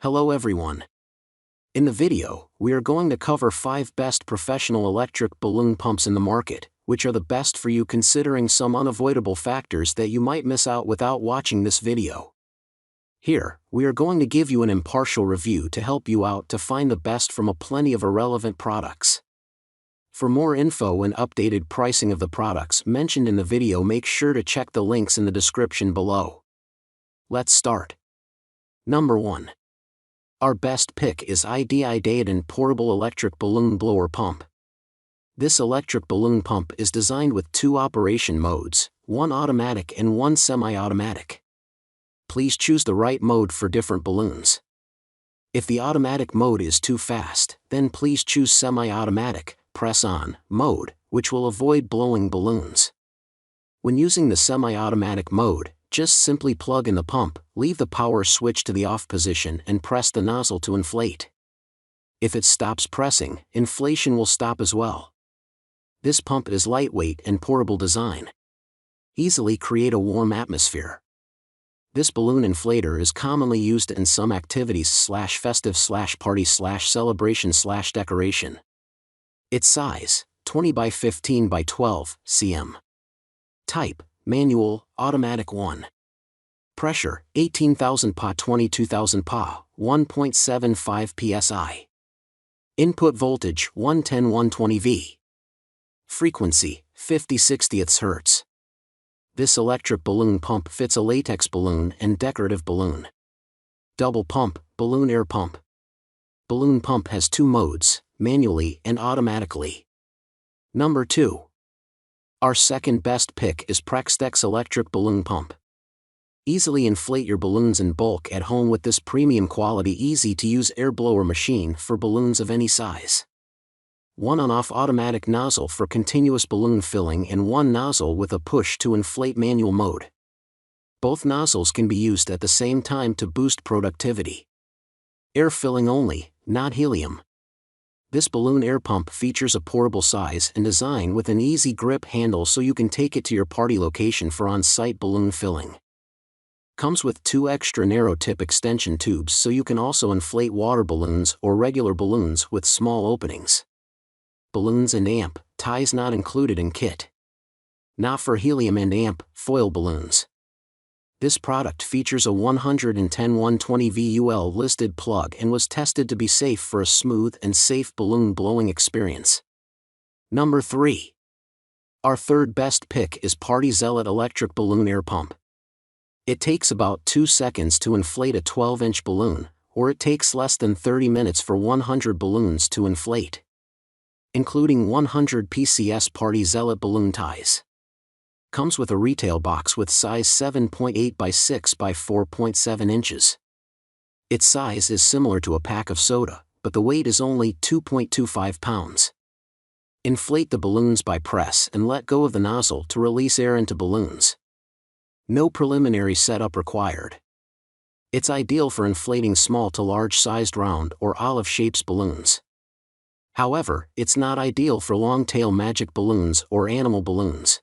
Hello everyone. In the video, we are going to cover 5 best professional electric balloon pumps in the market, which are the best for you considering some unavoidable factors that you might miss out without watching this video. Here, we are going to give you an impartial review to help you out to find the best from a plenty of irrelevant products. For more info and updated pricing of the products mentioned in the video, make sure to check the links in the description below. Let's start. Number 1. Our best pick is IDAODAN Portable Electric Balloon Blower Pump. This electric balloon pump is designed with 2 operation modes, one automatic and one semi-automatic. Please choose the right mode for different balloons. If the automatic mode is too fast, then please choose semi-automatic, press on, mode, which will avoid blowing balloons. When using the semi-automatic mode, just simply plug in the pump, leave the power switch to the off position and press the nozzle to inflate. If it stops pressing, inflation will stop as well. This pump is lightweight and portable design. Easily create a warm atmosphere. This balloon inflator is commonly used in some activities /festive /party /celebration /decoration. Its size, 20 by 15 by 12 cm. Type, manual, automatic 1. Pressure, 18,000 pa 22,000 pa, 1.75 psi. Input voltage, 110-120 V. Frequency, 50/60 Hz. This electric balloon pump fits a latex balloon and decorative balloon. Double pump, balloon air pump. Balloon pump has 2 modes, manually and automatically. Number 2. Our second best pick is Prextex Electric Balloon Pump. Easily inflate your balloons in bulk at home with this premium quality easy-to-use air blower machine for balloons of any size. One on-off automatic nozzle for continuous balloon filling and one nozzle with a push to inflate manual mode. Both nozzles can be used at the same time to boost productivity. Air filling only, not helium. This balloon air pump features a portable size and design with an easy grip handle so you can take it to your party location for on-site balloon filling. Comes with 2 extra narrow tip extension tubes so you can also inflate water balloons or regular balloons with small openings. Balloons and amp, ties not included in kit. Not for helium and amp, foil balloons. This product features a 110-120 VUL listed plug and was tested to be safe for a smooth and safe balloon blowing experience. Number 3. Our third best pick is Zealot Electric Balloon Air Pump. It takes about 2 seconds to inflate a 12-inch balloon, or it takes less than 30 minutes for 100 balloons to inflate. Including 100 PCS Zealot balloon ties. Comes with a retail box with size 7.8 by 6 by 4.7 inches. Its size is similar to a pack of soda, but the weight is only 2.25 pounds. Inflate the balloons by press and let go of the nozzle to release air into balloons. No preliminary setup required. It's ideal for inflating small to large-sized round or olive-shaped balloons. However, it's not ideal for long-tail magic balloons or animal balloons.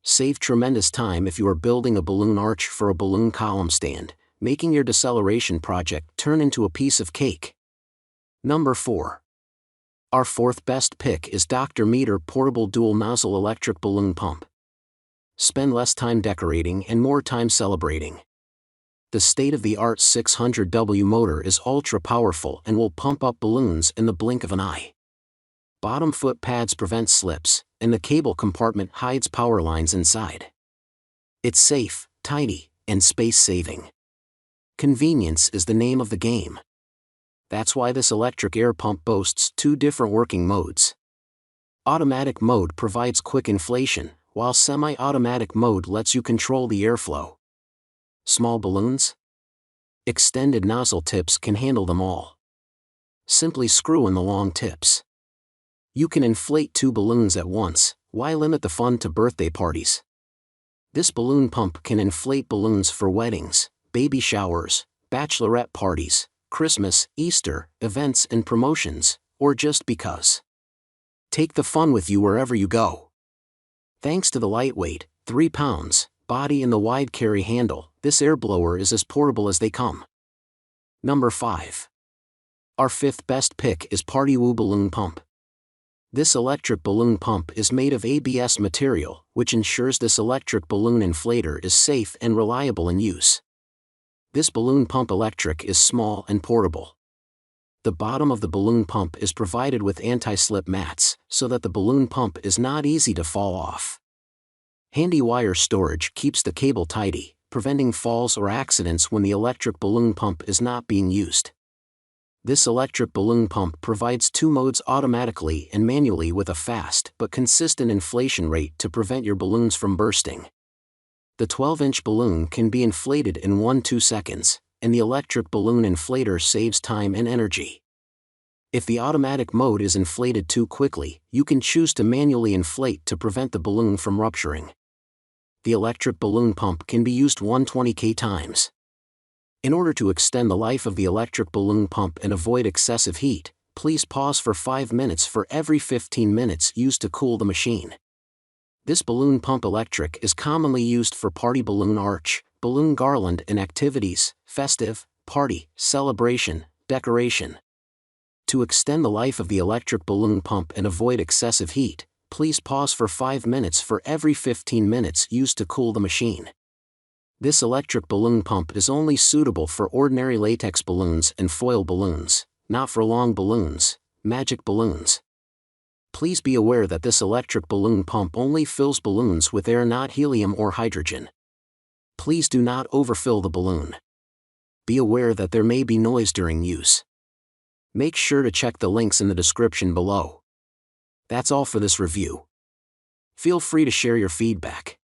Save tremendous time if you are building a balloon arch for a balloon column stand, making your deceleration project turn into a piece of cake. Number 4. Our fourth best pick is Dr.meter Portable Dual Nozzle Electric Balloon Pump. Spend less time decorating and more time celebrating. The state-of-the-art 600W motor is ultra-powerful and will pump up balloons in the blink of an eye. Bottom foot pads prevent slips, and the cable compartment hides power lines inside. It's safe, tidy, and space-saving. Convenience is the name of the game. That's why this electric air pump boasts 2 different working modes. Automatic mode provides quick inflation, while semi-automatic mode lets you control the airflow. Small balloons? Extended nozzle tips can handle them all. Simply screw in the long tips. You can inflate 2 balloons at once. Why limit the fun to birthday parties? This balloon pump can inflate balloons for weddings, baby showers, bachelorette parties, Christmas, Easter, events and promotions, or just because. Take the fun with you wherever you go. Thanks to the lightweight, 3 pounds, body and the wide carry handle, this air blower is as portable as they come. Number 5. Our fifth best pick is PartyWoo Balloon Pump. This electric balloon pump is made of ABS material, which ensures this electric balloon inflator is safe and reliable in use. This balloon pump electric is small and portable. The bottom of the balloon pump is provided with anti-slip mats, so that the balloon pump is not easy to fall off. Handy wire storage keeps the cable tidy, preventing falls or accidents when the electric balloon pump is not being used. This electric balloon pump provides 2 modes automatically and manually with a fast but consistent inflation rate to prevent your balloons from bursting. The 12-inch balloon can be inflated in 1-2 seconds, and the electric balloon inflator saves time and energy. If the automatic mode is inflated too quickly, you can choose to manually inflate to prevent the balloon from rupturing. The electric balloon pump can be used 120 times. In order to extend the life of the electric balloon pump and avoid excessive heat, please pause for 5 minutes for every 15 minutes used to cool the machine. This balloon pump electric is commonly used for party balloon arch, balloon garland and activities, festive, party, celebration, decoration. To extend the life of the electric balloon pump and avoid excessive heat, please pause for 5 minutes for every 15 minutes used to cool the machine. This electric balloon pump is only suitable for ordinary latex balloons and foil balloons, not for long balloons, magic balloons. Please be aware that this electric balloon pump only fills balloons with air, not helium or hydrogen. Please do not overfill the balloon. Be aware that there may be noise during use. Make sure to check the links in the description below. That's all for this review. Feel free to share your feedback.